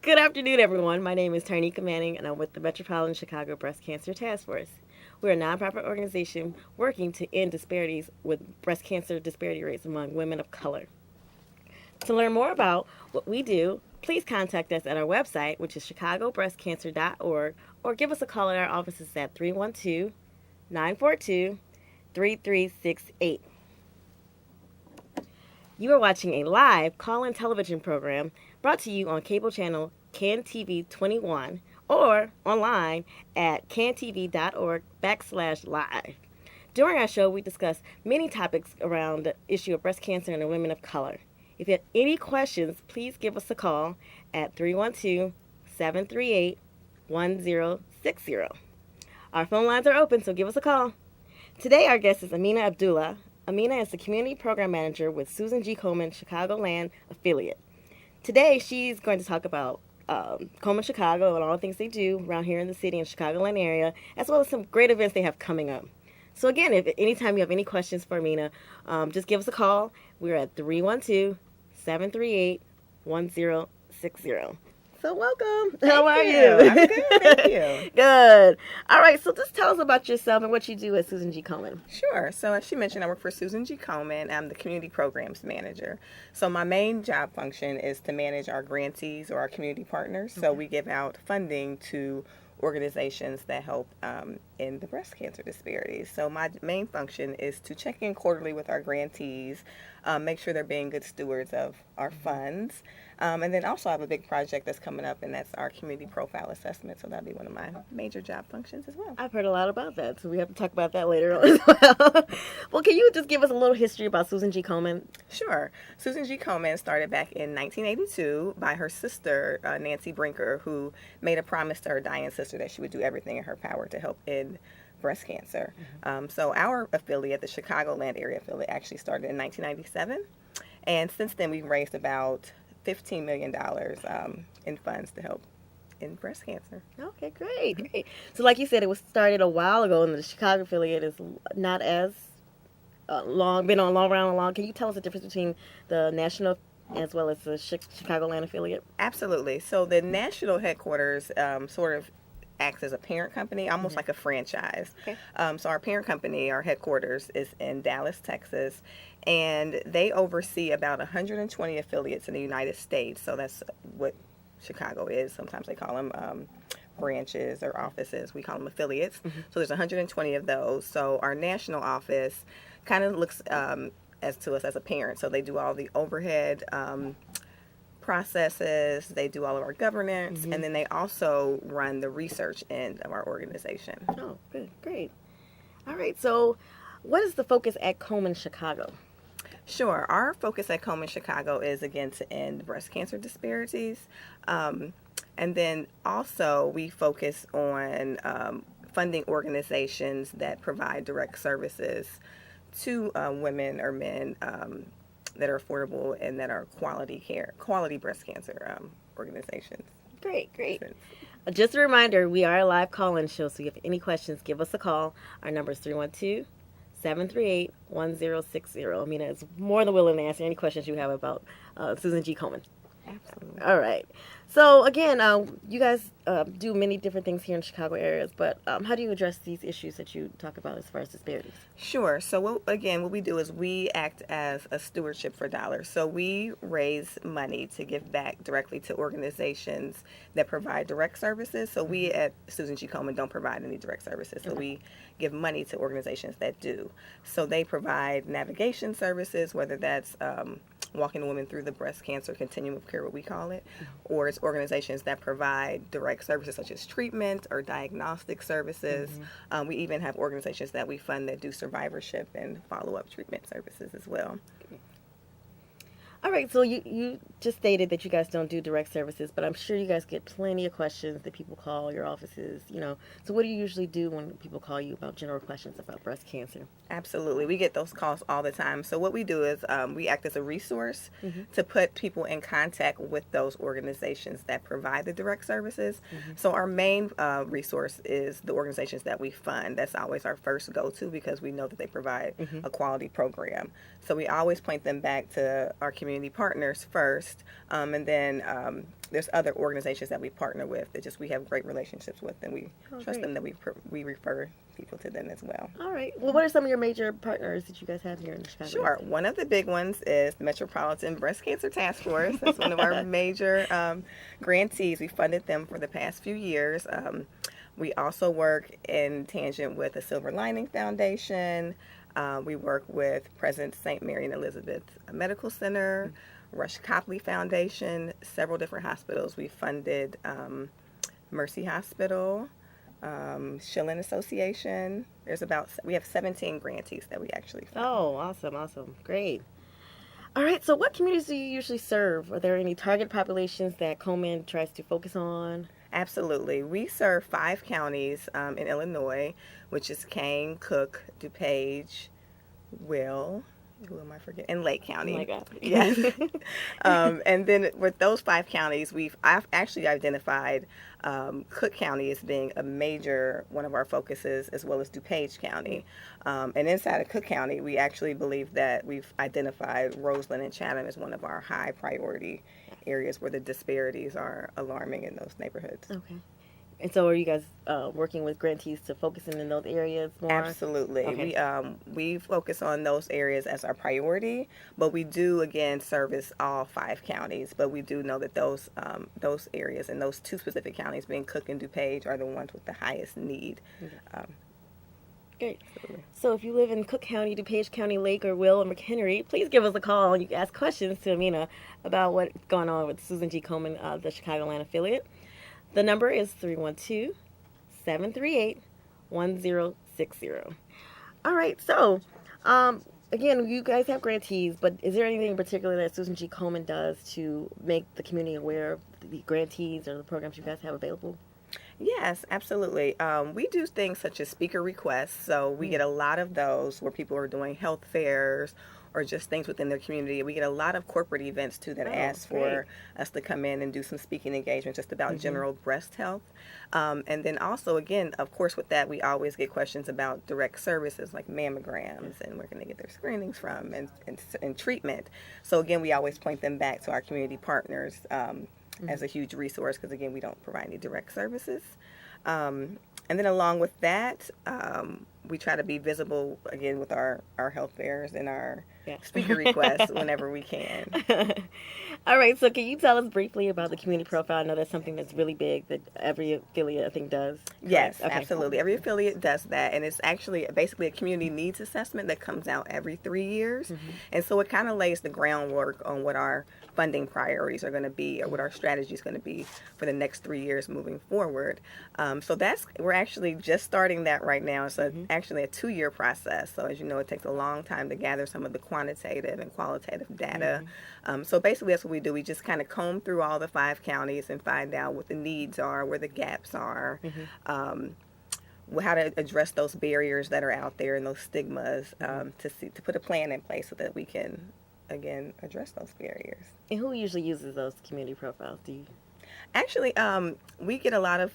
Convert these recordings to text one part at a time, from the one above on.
Good afternoon, everyone. My name is Tarnika Manning, and I'm with the Metropolitan Chicago Breast Cancer Task Force. We're a nonprofit organization working to end disparities with breast cancer disparity rates among women of color. To learn more about what we do, please contact us at our website, which is chicagobreastcancer.org, or give us a call at our offices at 312 942 3368. You are watching a live call-in television program brought to you on cable channel CAN TV 21 or online at cantv.org/live. During our show, we discuss many topics around the issue of breast cancer and the women of color. If you have any questions, please give us a call at 312-738-1060. Our phone lines are open, so give us a call. Today, our guest is Amina Abdullah. Amina is the Community Program Manager with Susan G. Komen Chicagoland Affiliate. Today, she's going to talk about Komen Chicago and all the things they do around here in the city and Chicagoland area, as well as some great events they have coming up. So again, if anytime you have any questions for Amina, just give us a call. We're at 312-738-1060. So welcome. How are you? I'm good, thank you. Good. All right, so just tell us about yourself and what you do at Susan G. Komen. Sure. So as she mentioned, I work for Susan G. Komen. I'm the Community Programs Manager. So my main job function is to manage our grantees or our community partners. So we give out funding to organizations that help in the breast cancer disparities. So my main function is to check in quarterly with our grantees, make sure they're being good stewards of our funds. And then also I have a big project that's coming up, and that's our community profile assessment. So that'll be one of my major job functions as well. I've heard a lot about that, so we have to talk about that later on as well. Well, can you just give us a little history about Susan G. Komen? Sure. Susan G. Komen started back in 1982 by her sister, Nancy Brinker, who made a promise to her dying sister that she would do everything in her power to help end breast cancer. So our affiliate, the Chicagoland area affiliate, actually started in 1997. And since then, we've raised about $15 million in funds to help in breast cancer. Okay, great. So like you said, it was started a while ago, and the Chicago affiliate is not as been around long. Can you tell us the difference between the national as well as the Chicagoland affiliate? Absolutely. So the national headquarters sort of acts as a parent company, almost like a franchise. Okay. So our parent company, our headquarters, is in Dallas, Texas, and they oversee about 120 affiliates in the United States. So that's what Chicago is. Sometimes they call them branches or offices. We call them affiliates. So there's 120 of those. So our national office kind of looks as to us as a parent. So they do all the overhead processes, they do all of our governance, and then they also run the research end of our organization. Oh, good, great. All right, so what is the focus at Komen Chicago? Sure. Our focus at Komen Chicago is, again, to end breast cancer disparities. And then also we focus on funding organizations that provide direct services to women or men that are affordable and that are quality breast cancer organizations. Great. Just a reminder, we are a live call-in show, so if you have any questions, give us a call. Our number is 312-738-1060. Amina is more than willing to answer any questions you have about Susan G. Komen. Absolutely. All right. So again, you guys do many different things here in Chicago areas, but how do you address these issues that you talk about as far as disparities? Sure. So what we do is we act as a stewardship for dollars. So we raise money to give back directly to organizations that provide direct services. So we at Susan G. Komen don't provide any direct services. So we give money to organizations that do. So they provide navigation services, whether that's walking women through the breast cancer continuum of care, what we call it, or it's organizations that provide direct services such as treatment or diagnostic services. We even have organizations that we fund that do survivorship and follow-up treatment services as well. All right, so you just stated that you guys don't do direct services, but I'm sure you guys get plenty of questions that people call your offices, So what do you usually do when people call you about general questions about breast cancer? Absolutely. We get those calls all the time. So what we do is we act as a resource to put people in contact with those organizations that provide the direct services. So our main resource is the organizations that we fund. That's always our first go-to because we know that they provide a quality program. So we always point them back to our community community partners first, and then there's other organizations that we partner with that just we have great relationships with, and we trust them that we refer people to them as well. All right. Well, what are some of your major partners that you guys have here in Chicago? Sure. One of the big ones is the Metropolitan Breast Cancer Task Force. That's one of our major grantees. We funded them for the past few years. We also work in tangent with the Silver Lining Foundation. We work with President St. Mary and Elizabeth Medical Center, Rush Copley Foundation, several different hospitals. We funded Mercy Hospital, Schilling Association. We have 17 grantees that we actually fund. Oh, awesome. Great. All right, so what communities do you usually serve? Are there any target populations that Komen tries to focus on? Absolutely. We serve 5 counties in Illinois, which is Kane, Cook, DuPage, Will, who am I forgetting? And Lake County. Oh my God. Yes. And then with those 5 counties, I've actually identified Cook County as being a major one of our focuses, as well as DuPage County. And inside of Cook County, we actually believe that we've identified Roseland and Chatham as one of our high priority areas where the disparities are alarming in those neighborhoods. Okay. And so are you guys working with grantees to focus in those areas more? Absolutely. Okay. We focus on those areas as our priority, but we do, again, service all 5 counties. But we do know that those areas and those 2 specific counties, being Cook and DuPage, are the ones with the highest need. Okay. Great. So if you live in Cook County, DuPage County, Lake, or Will, or McHenry, please give us a call and you can ask questions to Amina about what's going on with Susan G. Komen, the Chicagoland affiliate. The number is 312-738-1060. All right, so again, you guys have grantees, but is there anything in particular that Susan G. Komen does to make the community aware of the grantees or the programs you guys have available? Yes, absolutely. We do things such as speaker requests. So we get a lot of those where people are doing health fairs or just things within their community. We get a lot of corporate events, too, that ask for us to come in and do some speaking engagements just about general breast health. And then also, again, of course, with that, we always get questions about direct services like mammograms and where can they get their screenings from and treatment. So, again, we always point them back to our community partners as a huge resource because, again, we don't provide any direct services. And then along with that, we try to be visible, again, with our health fairs and our speaker requests whenever we can. All right, so can you tell us briefly about the community profile? I know that's something that's really big that every affiliate, I think, does. Yes, okay. Absolutely. Every affiliate does that, and it's actually basically a community needs assessment that comes out every 3 years. And so it kind of lays the groundwork on what our funding priorities are going to be or what our strategy is going to be for the next 3 years moving forward. So we're actually just starting that right now. It's actually a 2-year process. So as you know, it takes a long time to gather some of the quantitative and qualitative data. So basically that's what we do. We just kind of comb through all the 5 counties and find out what the needs are, where the gaps are, how to address those barriers that are out there and those stigmas, to put a plan in place so that we can, again, address those barriers. And who usually uses those community profiles? Do you? Actually, we get a lot of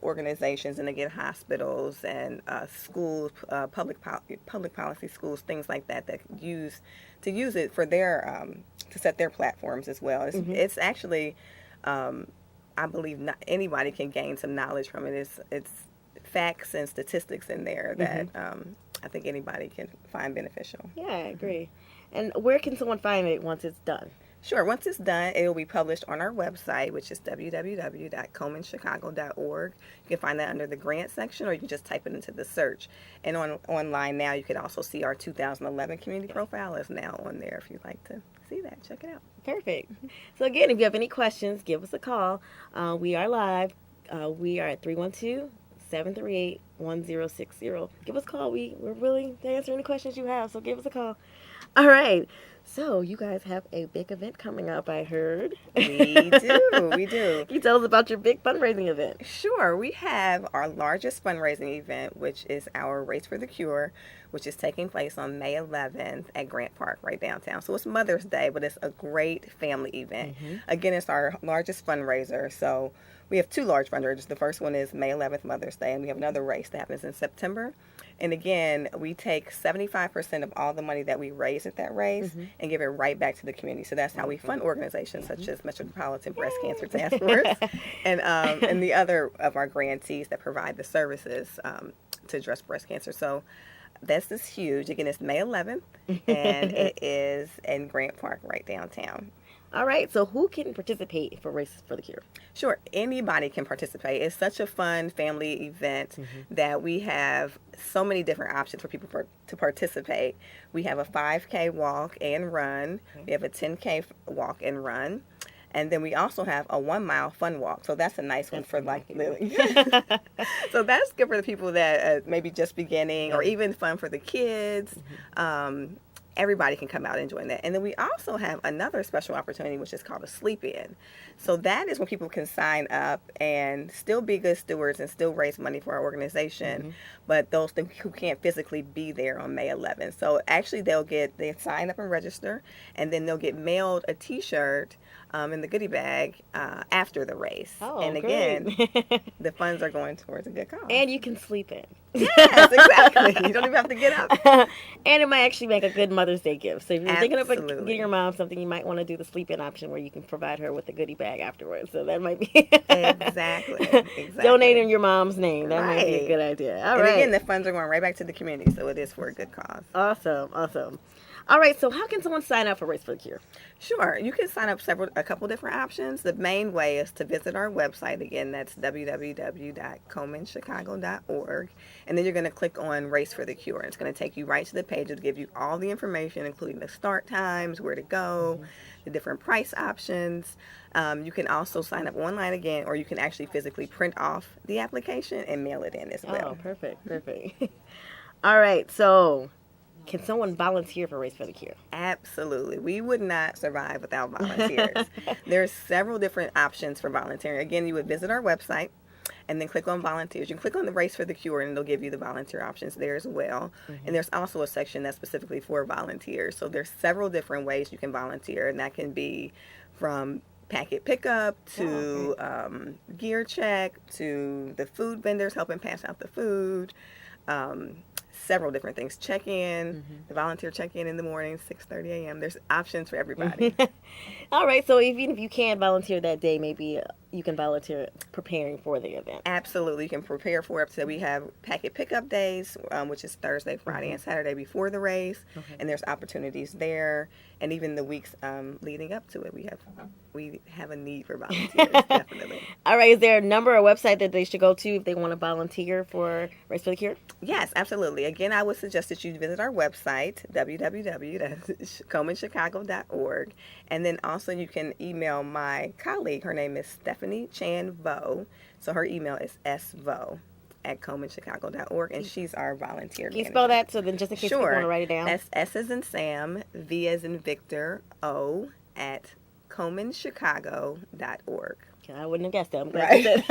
organizations, and again, hospitals and schools, public policy schools, things like that use it for their to set their platforms as well. It's actually, I believe, not anybody can gain some knowledge from it. It's facts and statistics in there that I think anybody can find beneficial. Yeah, I agree. And where can someone find it once it's done? Sure. Once it's done, it will be published on our website, which is www.komenchicago.org. You can find that under the grant section, or you can just type it into the search. And online now, you can also see our 2011 community profile is now on there if you'd like to see that. Check it out. Perfect. So again, if you have any questions, give us a call. We are live. We are at 312-738-1060. Give us a call. We're willing to answer any questions you have, so give us a call. All right. So you guys have a big event coming up, I heard. We do. Can you tell us about your big fundraising event? Sure. We have our largest fundraising event, which is our Race for the Cure, which is taking place on May 11th at Grant Park, right downtown. So it's Mother's Day, but it's a great family event. Again, it's our largest fundraiser. So we have 2 large fundraisers. The first one is May 11th, Mother's Day, and we have another race that happens in September. And again, we take 75% of all the money that we raise at that race and give it right back to the community. So that's how we fund organizations such as Metropolitan Breast Cancer Task Force and the other of our grantees that provide the services to address breast cancer. So this is huge. Again, it's May 11th, and it is in Grant Park right downtown. All right, so who can participate for Races for the Cure? Sure, anybody can participate. It's such a fun family event that we have so many different options for people to participate. We have a 5K walk and run. We have a 10K walk and run. And then we also have a 1 mile fun walk. So that's a nice one for like Lily. So that's good for the people that maybe just beginning or even fun for the kids. Everybody can come out and join that. And then we also have another special opportunity, which is called a sleep-in. So that is when people can sign up and still be good stewards and still raise money for our organization, but those who can't physically be there on May 11th. So actually they sign up and register, and then they'll get mailed a T-shirt in the goodie bag after the race. Oh, and again, the funds are going towards a good cause. And you can sleep in. Yes, exactly. You don't even have to get up. And it might actually make a good Mother's Day gift. So if you're thinking of getting your mom something, you might want to do the sleep-in option where you can provide her with a goodie bag afterwards. So that might be exactly. Donating your mom's name. That might be a good idea. All right. Again, the funds are going right back to the community, so it is for a good cause. Awesome. All right, so how can someone sign up for Race for the Cure? Sure, you can sign up a couple different options. The main way is to visit our website. Again, that's www.komenchicago.org. And then you're going to click on Race for the Cure. And it's going to take you right to the page. It'll give you all the information, including the start times, where to go, the different price options. You can also sign up online again, or you can actually physically print off the application and mail it in as well. Oh, perfect. All right, so can someone volunteer for Race for the Cure? Absolutely. We would not survive without volunteers. There's several different options for volunteering. Again, you would visit our website and then click on volunteers. You can click on the Race for the Cure and it'll give you the volunteer options there as well. And there's also a section that's specifically for volunteers. So there's several different ways you can volunteer, and that can be from packet pickup to gear check to the food vendors helping pass out the food. Several different things. Check-in, the volunteer check-in in the morning, 6:30 a.m. There's options for everybody. All right, so even if you can't volunteer that day, maybe you can volunteer preparing for the event. Absolutely. You can prepare for it. So we have packet pickup days, which is Thursday, Friday, and Saturday before the race. And there's opportunities there. And even the weeks leading up to it, we have a need for volunteers, definitely. All right, is there a number or website that they should go to if they want to volunteer for Race for the Cure? Yes, absolutely. Again, I would suggest that you visit our website, www.komenchicago.org. And then also you can email my colleague. Her name is Stephanie Chan Vo. So her email is svo@komenchicago.org, and she's our volunteer Can you spell that so then just in case people want to write it down? That's S as in Sam, V as in Victor, O @komenchicago.org. I wouldn't have guessed that. I'm glad you said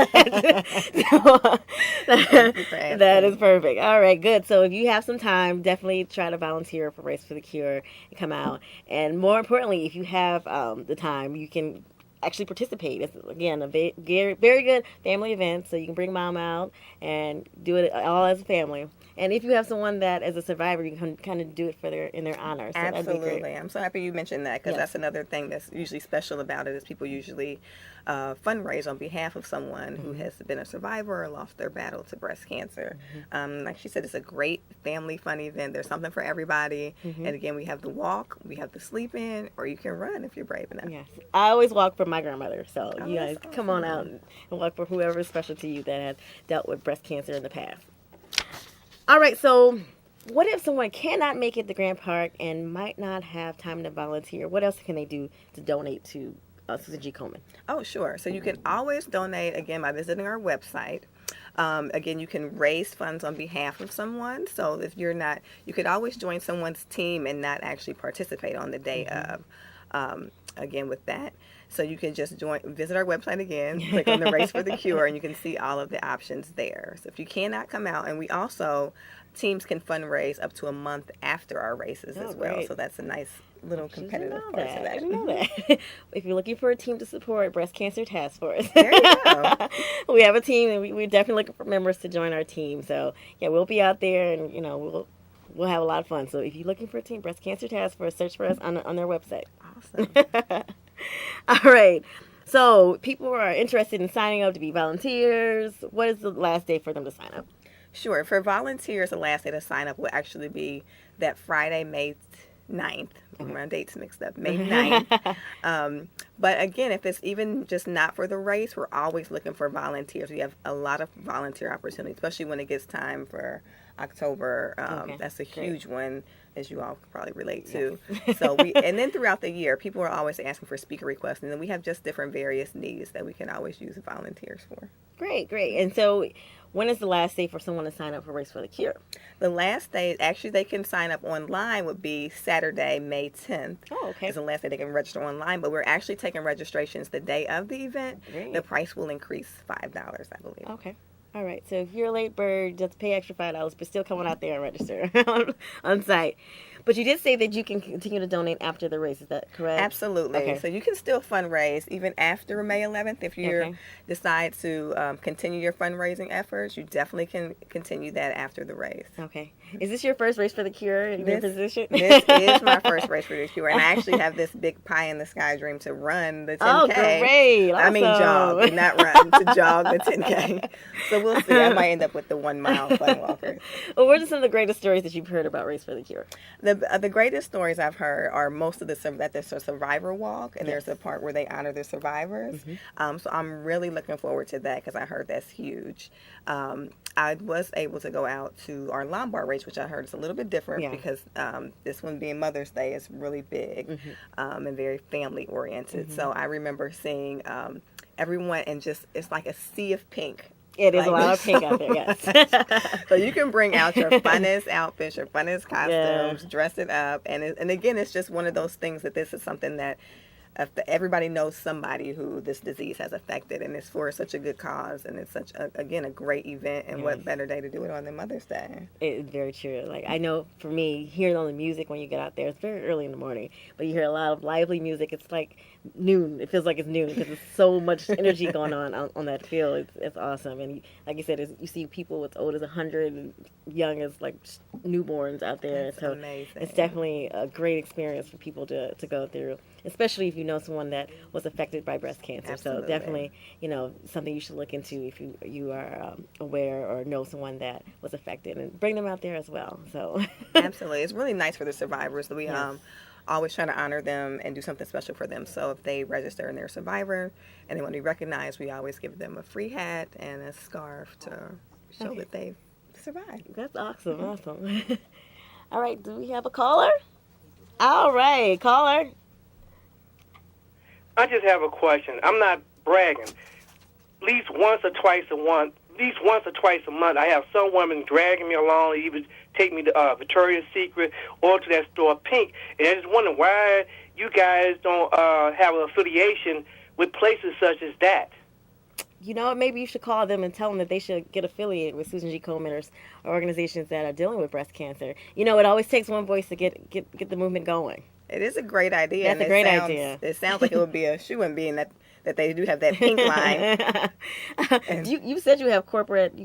that. That is perfect. All right, good. So if you have some time, definitely try to volunteer for Race for the Cure and come out. And more importantly, if you have the time, you can actually participate. It's, again, a very good family event, so you can bring mom out and do it all as a family. And if you have someone that is a survivor, you can kind of do it in their honor. So absolutely. I'm so happy you mentioned that, because that's another thing that's usually special about it is people usually fundraise on behalf of someone who has been a survivor or lost their battle to breast cancer. Like she said, it's a great family fun event. There's something for everybody. And again, we have the walk, we have the sleep in, or you can run if you're brave enough. Yes. I always walk for my grandmother. So you guys come on out and walk for whoever is special to you that has dealt with breast cancer in the past. All right, so what if someone cannot make it to Grant Park and might not have time to volunteer? What else can they do to donate to Susan G. Komen? Oh, sure. So you can always donate, again, by visiting our website. Again, you can raise funds on behalf of someone. So if you're not, you could always join someone's team and not actually participate on the day of. Again, with that. So you can just visit our website again, click on the Race for the Cure, and you can see all of the options there. So if you cannot come out, and we also, teams can fundraise up to a month after our races as well. Great. So that's a nice little competitive parts of I that. didn't know that. If you're looking for a team to support Breast Cancer Task Force, There you go. we have a team, and we're definitely looking for members to join our team. So yeah, we'll be out there, and we'll have a lot of fun. So if you're looking for a team, Breast Cancer Task Force, search for us on their website. Awesome. All right. So people are interested in signing up to be volunteers. What is the last day for them to sign up? Sure. For volunteers, the last day to sign up will actually be that Friday, May 9th. My dates mixed up. May 9th. But again, if it's even just not for the race, we're always looking for volunteers. We have a lot of volunteer opportunities, especially when it gets time for October. That's a huge one, as you all can probably relate to. So and then throughout the year, people are always asking for speaker requests, and then we have just different various needs that we can always use volunteers for. Great. And so, when is the last day for someone to sign up for Race for the Cure? The last day, actually, they can sign up online would be Saturday, May 10th. Oh, okay. Is the last day they can register online, but we're actually taking registrations the day of the event. Great. The price will increase $5, I believe. Okay. All right. So if you're a late bird, just pay extra $5, but still come on out there and register on site. But you did say that you can continue to donate after the race. Is that correct? Absolutely. Okay. So you can still fundraise even after May 11th. If you decide to continue your fundraising efforts, you definitely can continue that after the race. Okay. Is this your first Race for the Cure in your position? This is my first Race for the Cure, and I actually have this big pie in the sky dream to run the 10K. Oh, great. Awesome. I mean jog, not run, to jog the 10K. So we'll see. I might end up with the 1 mile fun walker. Well, what are some of the greatest stories that you've heard about Race for the Cure? The greatest stories I've heard are most of that there's a survivor walk, and there's a part where they honor the survivors. So I'm really looking forward to that because I heard that's huge. I was able to go out to our Lombard race, which I heard is a little bit different because this one being Mother's Day is really big and very family oriented. So I remember seeing everyone and just it's like a sea of pink. It is a lot of pink out there, yes. So you can bring out your funnest outfits, your funnest costumes, dress it up. And again, it's just one of those things that this is something that everybody knows somebody who this disease has affected. And it's for such a good cause. And it's such, a great event. And what better day to do it on than Mother's Day? It's very true. Like, I know for me, hearing all the music when you get out there, it's very early in the morning. But you hear a lot of lively music. It's like noon. It feels like it's noon because there's so much energy going on that field. It's awesome. And like you said, you see people as old as 100 and young as like newborns out there. That's so amazing. It's definitely a great experience for people to go through, especially if you know someone that was affected by breast cancer. Absolutely. So definitely, something you should look into if you are aware or know someone that was affected, and bring them out there as well. So Absolutely. It's really nice for the survivors that we always try to honor them and do something special for them. So if they register and they're a survivor and they want to be recognized, we always give them a free hat and a scarf to show that they've survived. That's awesome. Awesome. All right. Do we have a caller? All right. Caller. I just have a question. I'm not bragging. At least once or twice a month, I have some women dragging me along, even take me to Victoria's Secret or to that store Pink. And I just wonder why you guys don't have an affiliation with places such as that. You know what? Maybe you should call them and tell them that they should get affiliated with Susan G. Komen or organizations that are dealing with breast cancer. It always takes one voice to get the movement going. It is a great idea. That's a great idea. It sounds like it would be a shoo-in being that they do have that pink line. You said you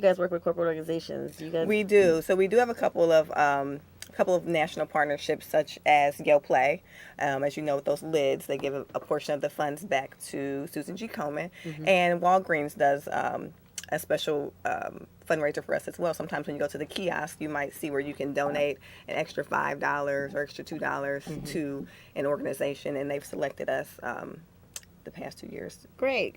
guys work with corporate organizations. We do. So we do have a couple of national partnerships, such as YoPlay. As you know, with those lids, they give a portion of the funds back to Susan G. Komen. And Walgreens does a special fundraiser for us as well. Sometimes when you go to the kiosk, you might see where you can donate an extra $5 or extra $2 to an organization, and they've selected us the past 2 years. Great.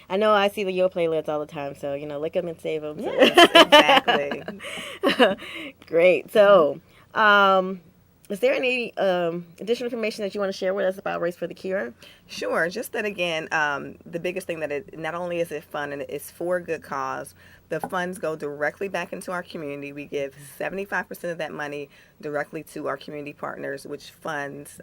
I know I see the YoPlay lids all the time, so lick them and save them. Yes, exactly. Great. So, is there any additional information that you want to share with us about Race for the Cure? Sure. Just that, again, the biggest thing that it not only is it fun and it's for a good cause, the funds go directly back into our community. We give 75% of that money directly to our community partners, which funds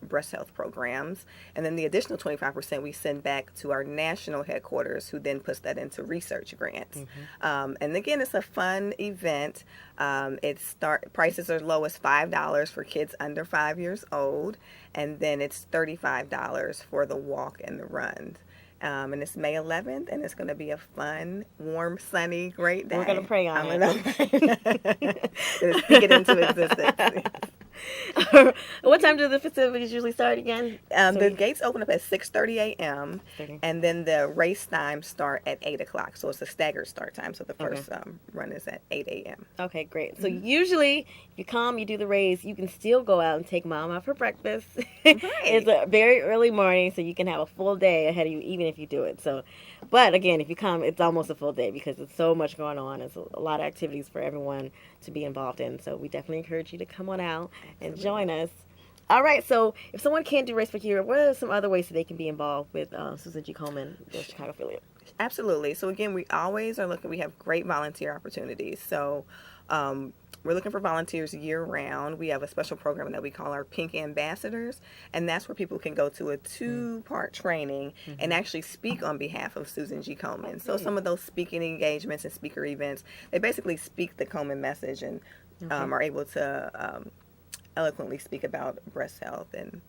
breast health programs. And then the additional 25% we send back to our national headquarters, who then puts that into research grants. And again, it's a fun event. Prices are as low as $5 for for kids under 5 years old, and then it's $35 for the walk and the run. And it's May 11th, and it's going to be a fun, warm, sunny, great day. We're going to pray on it. Gonna speak it into existence. What time do the festivities usually start again? The gates open up at 6:30 a.m. and then the race times start at 8 o'clock. So it's a staggered start time. So the first run is at 8 a.m. Okay, great. So usually, if you come, you do the race, you can still go out and take mom out for breakfast. It's a very early morning, so you can have a full day ahead of you, even if you do it. So, but again, if you come, it's almost a full day because there's so much going on. There's a lot of activities for everyone to be involved in. So we definitely encourage you to come on out and join us. All right, so if someone can't do Race for Cure, what are some other ways that they can be involved with Susan G. Komen, the Chicago affiliate? Absolutely. So again, we always are looking, we have great volunteer opportunities. So we're looking for volunteers year round. We have a special program that we call our Pink Ambassadors, and that's where people can go to a 2-part training and actually speak on behalf of Susan G. Komen. So some of those speaking engagements and speaker events, they basically speak the Komen message and are able to eloquently speak about breast health and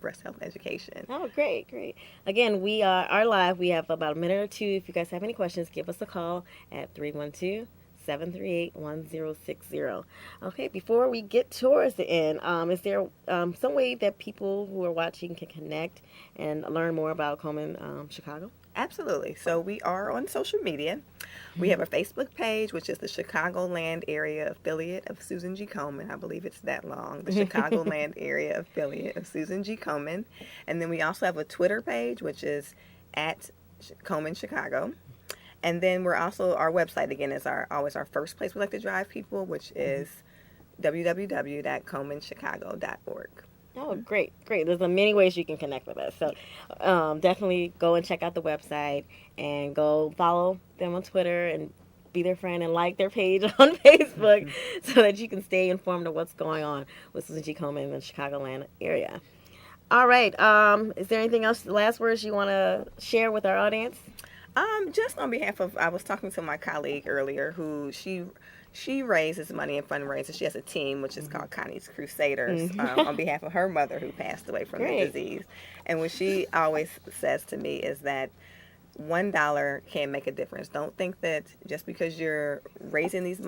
breast health education. Oh, great, great. Again, we are live. We have about a minute or two. If you guys have any questions, give us a call at 312-738-1060. Okay, before we get towards the end, is there some way that people who are watching can connect and learn more about Komen Chicago? Absolutely. So we are on social media. We have a Facebook page, which is the Chicagoland Area Affiliate of Susan G. Komen. I believe it's that long. The Chicagoland Area Affiliate of Susan G. Komen. And then we also have a Twitter page, which is at Komen Chicago. And then we're also, our website, again, is always our first place we like to drive people, which is www.komenchicago.org. Oh, great, great. There's many ways you can connect with us. So definitely go and check out the website and go follow them on Twitter and be their friend and like their page on Facebook so that you can stay informed of what's going on with Susan G. Komen in the Chicagoland area. All right. Is there anything else, last words you want to share with our audience? Just on behalf of, I was talking to my colleague earlier who she raises money and fundraises. She has a team, which is called Connie's Crusaders, on behalf of her mother who passed away from the disease. And what she always says to me is that $1 can make a difference. Don't think that just because you're raising these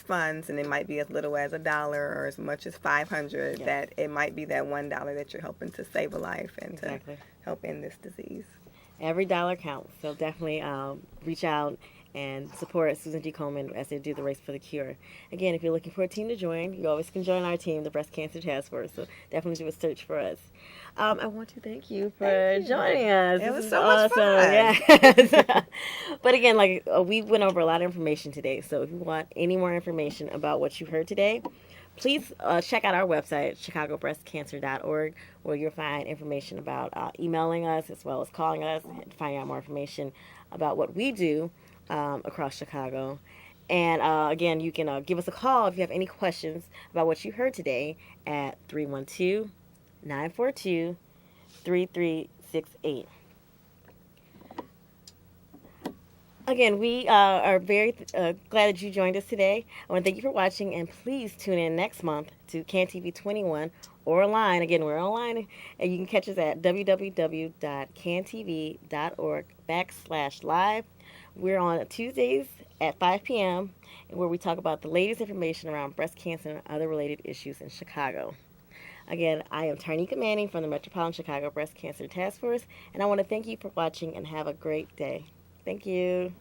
funds, and it might be as little as $1 or as much as $500, that it might be that $1 that you're helping to save a life and to help end this disease. Every dollar counts. So definitely reach out and support Susan G. Komen as they do the Race for the Cure. Again, if you're looking for a team to join, you always can join our team, the Breast Cancer Task Force. So definitely do a search for us. I want to thank you for joining us. It was this so awesome. much fun. Yes. But again, we went over a lot of information today. So if you want any more information about what you heard today, please check out our website, chicagobreastcancer.org, where you'll find information about emailing us as well as calling us and finding out more information about what we do across Chicago. And again, you can give us a call if you have any questions about what you heard today at 312-942-3368. Again, we are very glad that you joined us today. I want to thank you for watching, and please tune in next month to CAN-TV 21 or online. Again, we're online, and you can catch us at www.cantv.org/live. We're on Tuesdays at 5 p.m., where we talk about the latest information around breast cancer and other related issues in Chicago. Again, I am Tarnika Manning from the Metropolitan Chicago Breast Cancer Task Force, and I want to thank you for watching and have a great day. Thank you.